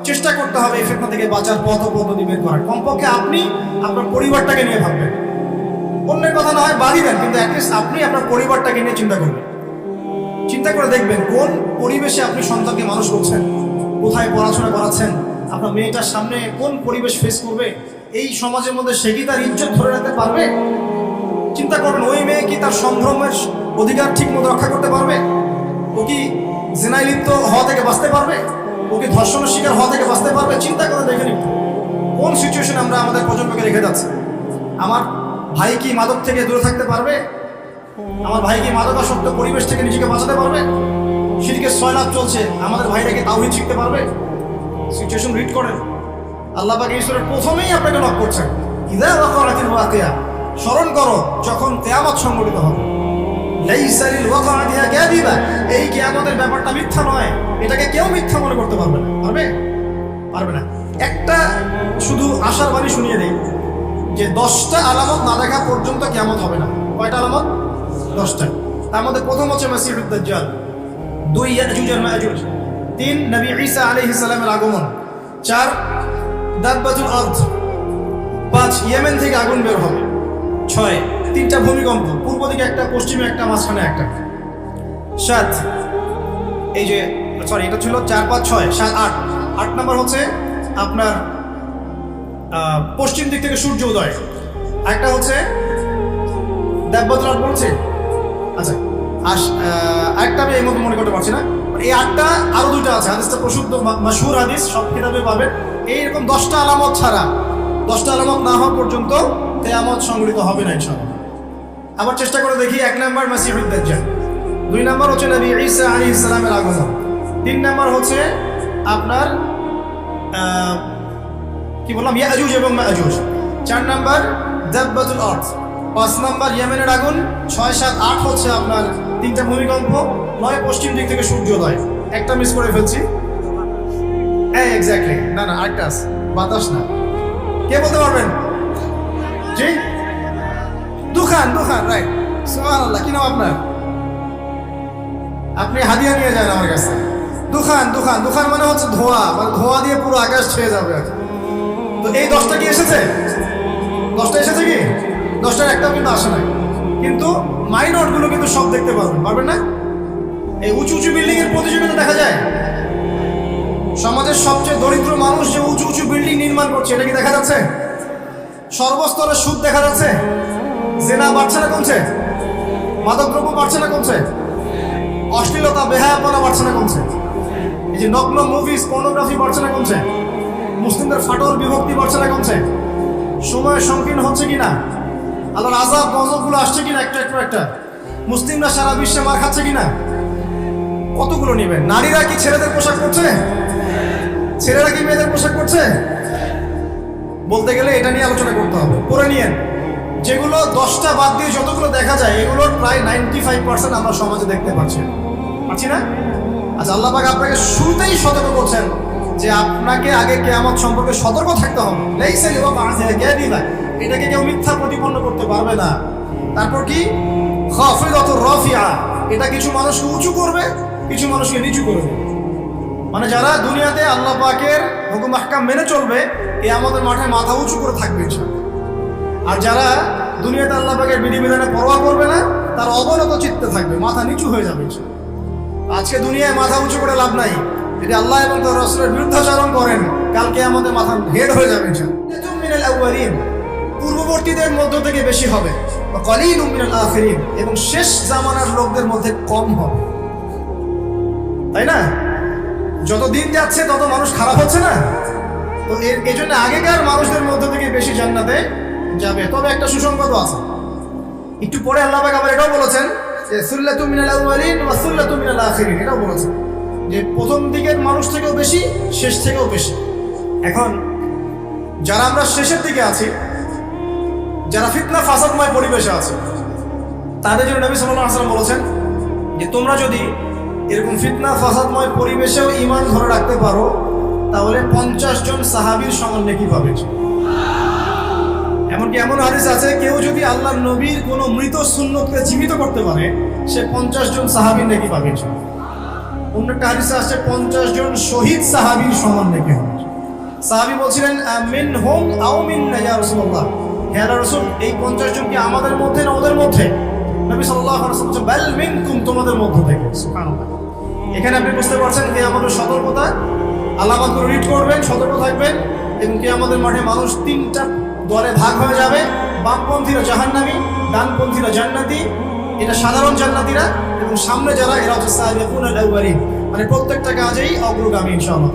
চেষ্টা করতে হবে এই ফিতনা থেকে বাঁচার পথ ও পদ্ধতি বের করার। কমপক্ষে আপনি আপনার পরিবারটাকে নিয়ে ভাববেন, অন্যের কথা না হয় বাদই দেন, কিন্তু অ্যাটলিস্ট আপনি আপনার পরিবারটাকে নিয়ে চিন্তা করবেন। চিন্তা করে দেখবেন কোন পরিবেশে আপনি সন্তানকে মানুষ করছেন, কোথায় পড়াশোনা করাচ্ছেন, আপনার মেয়েটার সামনে কোন পরিবেশ ফেস করবে, এই সমাজের মধ্যে সে কি তার ইজ্জত ধরে রাখতে পারবে? চিন্তা করবেন ওই মেয়ে কি তার সম্ভ্রমের অধিকার ঠিক মতো রক্ষা করতে পারবে? ও কি জিনায় লিপ্ত হওয়া থেকে বাঁচতে পারবে? ও কি ধর্ষণের শিকার হওয়া থেকে বাঁচতে পারবে? চিন্তা করে দেখেন একটু কোন সিচুয়েশনে আমরা আমাদের প্রজন্মকে রেখে যাচ্ছি। আমার ভাই কি মাদক থেকে দূরে থাকতে পারবে? আমার ভাই কি মাদকাসক্ত পরিবেশ থেকে নিজেকে বাঁচাতে পারবে? শিরকের সয়লাভ চলছে, আমাদের ভাইরা কি তাওহীদ শিখতে পারবে? সিচুয়েশন রিড করেন। আল্লাহ পাক এই সূরার প্রথমেই আপনাকে নক করছেন, ইযা ওয়াকাআতিল ওয়াকিয়া, স্মরণ করো যখন কিয়ামত সংঘটিত হবে। লাইসা লিল ওয়াকাআতিহা কাযিবা, এই কিয়ামতের ব্যাপারটা মিথ্যা নয়, এটাকে কেউ মিথ্যা মনে করতে পারবে না। পারবে না। একটা শুধু আশার বাণী শুনিয়ে দেই যে 10টা আলামত না দেখা পর্যন্ত কিয়ামত হবে না। কয়টা আলামত? 10টা। তার মধ্যে প্রথম হচ্ছে মাসিহুদ দাজ্জাল, 2 ইয়াজুজ আর মাজুজ, 3 নবী ঈসা আলাইহিস সালামের আগমন, 4 দাব্বাতুল আরদ, 5 ইয়েমেন থেকে আগুন বের হবে, 6 3টা ভূমিকম্প, পূর্ব দিকে একটা, পশ্চিমে একটা, মাঝখানে একটা, 7 এই যে সরি এটা ছিল 4 5 6 7 8, 8 নাম্বার হচ্ছে আপনার পশ্চিম দিক থেকে সূর্য উদয়, একটা হচ্ছে দাব্বাতুল আরদ বলছে। আচ্ছা আরেকটা আমি এই মতো মনে করতে পারছি না। এই 8টা আরো 2টা আছে, হাদিসটা প্রসিদ্ধ মাশহুর হাদিস, সব কিতাবে পাবেন। এইরকম 10টা আলামত ছাড়া, 10টা আলামত না হওয়া পর্যন্ত কিয়ামত সংঘটিত হবে না ইনশাআল্লাহ। আবার চেষ্টা করে দেখি। 1 নাম্বার মাসিহুদ দাজ্জাল, 2 নাম্বার হচ্ছে নবী ঈসা আলাইহিস সালামের আগমন, 3 নাম্বার হচ্ছে আপনার কি বললাম ইয়াজুজ এবং মাজুজ, 4 নাম্বার দাব্বাতুল আরদ, 5 নাম্বার ইয়েমেনের আগুন, 6 7 8 হচ্ছে আপনার 3টা ভূমিকম্প, 9 পশ্চিম দিক থেকে সূর্যোদয়। একটা মিস করে ফেলছি। হ্যাঁ এক্স্যাক্টলি, না আরেকটা আছে, বাতাস না, কে বলতে পারবেন? জি দুখান রাইট, সুবহানাল্লাহ। কি নাম আপনার? আপনি হাদিয়া নিয়ে যান আমার কাছে। দুখান মানে হচ্ছে ধোঁয়া, মানে ধোঁয়া দিয়ে পুরো আকাশ ছেয়ে যাবে। তো এই 10টা কি এসেছে? 10টা এসেছে কি? 10টার একটাও কিন্তু আসে নাই, কিন্তু মাইনরগুলো কিন্তু সব দেখতে পারবেন না? এই উঁচু বিল্ডিং এর প্রতিযোগিতা দেখা যায়। সমাজের সবচেয়ে দরিদ্র মানুষ যে উঁচু বিল্ডিং নির্মাণ করছে, এটা কি দেখা যাচ্ছে? সর্বস্তরে সুদ দেখা যাচ্ছে। জেনা বাড়ছে না কমছে? মাদকদ্রব্য বাড়ছে না কমছে? অশ্লীলতা বেহায়াপনা বাড়ছে না কমছে? এই যে নগ্ন মুভিজ, পর্নোগ্রাফি বাড়ছে না কমছে? মুসলিমদের ফাটল বিভক্তি বাড়ছে না কমছে? সময় সংকীর্ণ হচ্ছে কিনা? আল্লাহর আযাব গজবগুলো আসছে কিনা একটা? মুসলিমরা সারা বিশ্বে মার খাচ্ছে কিনা? কতগুলো নেবেন? নারীরা কি ছেলেদের পোশাক পরছে? ছেলেরা কি মেয়েদের পোশাক পরছে? বলতে গেলে এটা নিয়ে আলোচনা করতে হবে। পরে নিয়েন, যেগুলো 10টা বাদ দিয়ে যতগুলো দেখা যায়, এগুলোর প্রায় 95% আমরা সমাজে দেখতে পাচ্ছি না? আচ্ছা, আল্লাহ পাক আপনাকে শুরুতেই সতর্ক করছেন যে আপনাকে আগে কিয়ামত সম্পর্কে সতর্ক থাকতে হবে। লাইসা লিল ওয়াকাআতিহা কাযিবা, এটাকে কেউ মিথ্যা প্রতিপন্ন করতে পারবে না। তারপর কি? খাফিদাতুর রাফিআ, এটা কিছু মানুষকে উঁচু করবে, কিছু মানুষকে নিচু করবে। মানে যারা দুনিয়াতে আল্লাহ পাকের হুকুম আহকাম মেনে চলবে, কিয়ামতের মাঠে মাথা উঁচু করে থাকবে ইনশাআল্লাহ। আর যারা দুনিয়াতে আল্লাহ পাকের বিধিবিধানে পরোয়া করবে না, তার অবনত চিত্তে থাকবে, মাথা নিচু হয়ে যাবে ইনশাআল্লাহ। আজকে দুনিয়ায় মাথা উঁচু করে লাভ নাই। যদি আল্লাহ এবং তার রাসূলের বিরুদ্ধাচরণ করেন, কাল কিয়ামতে মাথা হেড হয়ে যাবে ইনশাআল্লাহ। মিনাল আউয়ালিন, পূর্ববর্তীদের মধ্য থেকে বেশি হবে, কালিলুম মিনাল আখিরিন, এবং শেষ জামানার লোকদের মধ্যে কম হবে। তাই না? যত দিন যাচ্ছে তত মানুষ খারাপ হচ্ছে না? তো এই জন্য আগেকার মানুষদের মধ্য থেকে বেশি জান্নাতে যাবে। তবে একটা সুসংবাদ আছে, একটু পরে আল্লাহ পাক আবার এটাও বলেছেন যে সুল্লাতুম মিনাল আউয়ালিন ওয়া সুল্লাতুম মিনাল আখিরিন, এটাও বলেছেন যে প্রথম দিকের মানুষ থেকেও বেশি, শেষ থেকেও বেশি। এখন যারা আমরা শেষের দিকে আছি, যারা ফিতনা ফাসাদময় পরিবেশে আছে, তাদের জন্য নবী সাল্লাল্লাহু আলাইহি ওয়াসাল্লাম বলেছেন যে তোমরা যদি এরকম ফিতনা ফাসাদময় পরিবেশেও ঈমান ধরে রাখতে পারো, তাহলে 50 জন সাহাবীর সমান নেকি পাবে। এমনকি এমন হাদিস আছে, কেউ যদি আল্লাহর নবীর কোনো মৃত সুন্নতকে জীবিত করতে পারে, সে 50 জন সাহাবীর নেকি পাবে। অন্য একটা হাদিসে আসছে 50 জন শহীদ সাহাবীর সমান নাকি হবে। সাহাবী বলছিলেন মিনহুম আও মিন্না ইয়া রাসূলুল্লাহ, হে আল্লাহর রাসূল এই 50 জন কি আমাদের মধ্যে না ওদের মধ্যে? নবী সাল্লাল্লাহু আলাইহি ওয়াসাল্লাম বলেন বাল মিনকুম, তোমাদের মধ্য থেকে। সুবহানাল্লাহ। এখানে আপনি বুঝতে পারছেন যে আমাদের সতর্কতা, আলামতগুলো রিড করবেন, সতর্ক থাকবেন। এবং কি আমাদের মাঠে মানুষ 3টা দলে ভাগ হয়ে যাবে, বামপন্থীরা জাহান্নামী, ডানপন্থীরা জান্নাতি। এটা সাধারণ জান্নাতীরা, এবং সামনে যারা এরা হচ্ছে সাবিকুনাল আউয়ালিন, মানে প্রত্যেকটা কাজেই অগ্রগামী ইনশাআল্লাহ।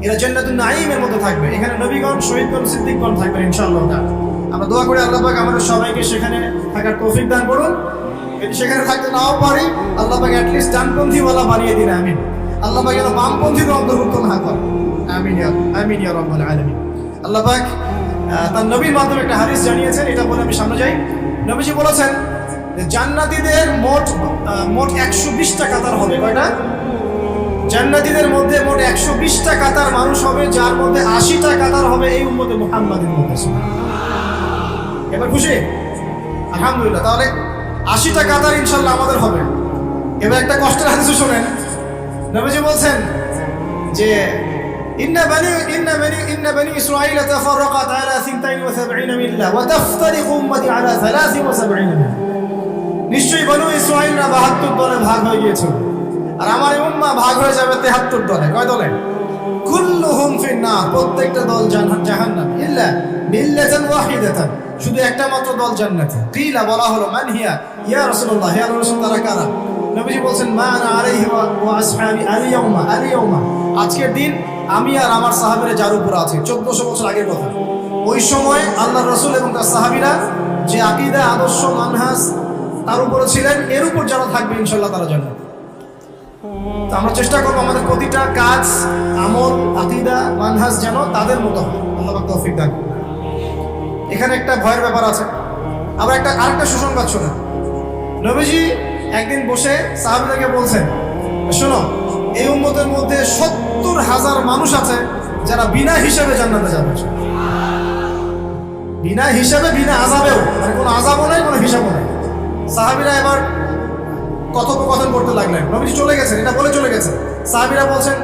এরা জান্নাতুন নাঈমের মধ্যে থাকবে। এখানে নবীগণ, শহীদগণ, সিদ্দিকগণ থাকবেন ইনশাআল্লাহ। আমরা দোয়া করি আল্লাহ পাক আমাদের সবাইকে সেখানে থাকার তৌফিক দান করুন। যদি সেখানে থাকতে নাও পারি, আল্লাহ পাক অ্যাটলিস্ট ডানপন্থীওয়ালা বানিয়ে দিন, আমিন। আল্লাহ পাক যেন বামপন্থীদের অন্তর্ভুক্ত না করেন, আমিন ইয়া রাব্বাল আলামিন। আল্লাহ পাক তার নবীর মাধ্যমে একটা হাদিস জানিয়েছেন, এটা বলে আমি সামনে যাই। নবীজি বলেছেন যে জান্নাতীদের মোট 120টা কাতার হবে। কয়টা? জান্নাতীদের মধ্যে মোট 120টা কাতার মানুষ হবে, যার মধ্যে 80টা কাতার হবে এই উম্মতে মুহাম্মাদের মধ্যে। এবার খুশি? আলহামদুলিল্লাহ। তাহলে 80টা কাতার ইনশাআল্লাহ আমাদের হবে। এবার একটা কষ্টের হাদিস শুনেন। নবীজি বলছেন যে ইন্না বানি ইসরাঈল তাফাররাকাত আলা 72 মিল্লা ওয়া তাফতারিকু উম্মতি আলা 73 মিল্লা। নিশ্চয়ই বনু ইসরাঈলরা 72 দলে ভাগ হয়ে গিয়েছে, আর আমার উম্মাহ ভাগ হয়ে যাবে 73 দলে। কয় দলে? কুল্লুহুম ফিন্নার, প্রত্যেকটা দল জাহান্নাম, ইল্লা মিল্লাতান ওয়াহিদাতান, শুধু একটা মাত্র দল জান্নাতে। কিলা, বলা হলো মান হিয়া ইয়া রাসূলুল্লাহ, হে আল্লাহর রাসূল তারা কারা? নবীজি বলেন মা আনা আলাইহি ওয়া আসহাবি আল-ইয়াউমা, আজকের দিন আমি আর আমার সাহাবীরা যার উপর আছে। 1400 বছর আগের কথা। ওই সময় আল্লাহর রাসূল এবং তার সাহাবীরা যে আকীদা, আদর্শ, মানহাজ তার উপরে ছিলেন, এর উপর যারা থাকবে ইনশাআল্লাহ তারা জান্নাত। তো আমরা চেষ্টা করব আমাদের প্রতিটা কাজ, আমল, আকীদা, মানহাজ যেন তাদের মতো হয়। আল্লাহ পাক তৌফিক দান করুন। এখানে একটা ভয়ের ব্যাপার আছে। আবার আরেকটা সুসংবাদ শোনেন। নবীজি একদিন বসে সাহাবীদেরকে বলছেন, শোনো, এই উম্মতের মধ্যে 70,000 মানুষ আছে যারা বিনা হিসাবে জান্নাতে যাবে। বিনা হিসাবে, বিনা আযাবেও, মানে কোনো আযাবও নাই, কোনো হিসাবও নাই। সাহাবীরা এবার কথোপকথন করতে লাগলেন। নবীজি চলে গেছেন, এটা বলে চলে গেছেন। সাহাবীরা বলছেন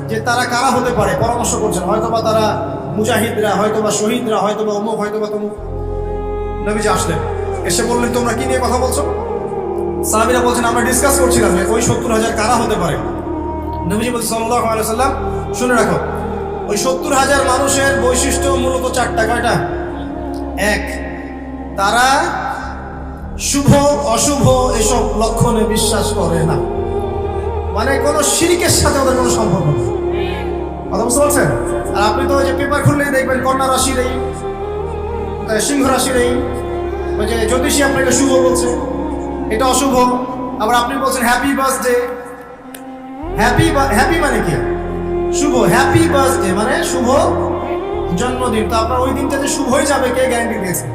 যে তারা কারা হতে পারে, পরামর্শ করছেন। হয়তোবা তারা মুজাহিদরা, হয়তোবা শহীদরা, হয়তোবা অমুক, হয়তোবা তমুক। নবীজি আসলেন, এসে বললেন তোমরা কি নিয়ে কথা বলছো? সাহাবীরা বলছেন আমরা ডিসকাস করছিলাম যে ওই 70,000 কারা হতে পারে। নবীজি বলছেন সাল্লাল্লাহু আলাইহি ওয়াসাল্লাম, শুনে রাখো, ওই 70,000 মানুষের বৈশিষ্ট্য মূলত 4টা। কয়টা? 1, তারা শুভ অশুভ এসব লক্ষণে বিশ্বাস করে না, মানে কোনো শিরকের সাথে ওদের কোনো সম্পর্ক নেই। কথা বুঝতে পারছেন? আর আপনি তো ওই যে পেপার খুললেই দেখবেন কন্যা রাশি নেই, সিংহ রাশি নেই, ওই যে জ্যোতিষী আপনাকে শুভ বলছে, এটা অশুভ। আবার আপনি বলছেন হ্যাপি বার্থডে। হ্যাপি মানে কি? শুভ। হ্যাপি বার্থডে মানে শুভ জন্মদিন। তো আপনার ওই দিনটা যে শুভ হয়ে যাবে কে গ্যারান্টি দিয়েছে?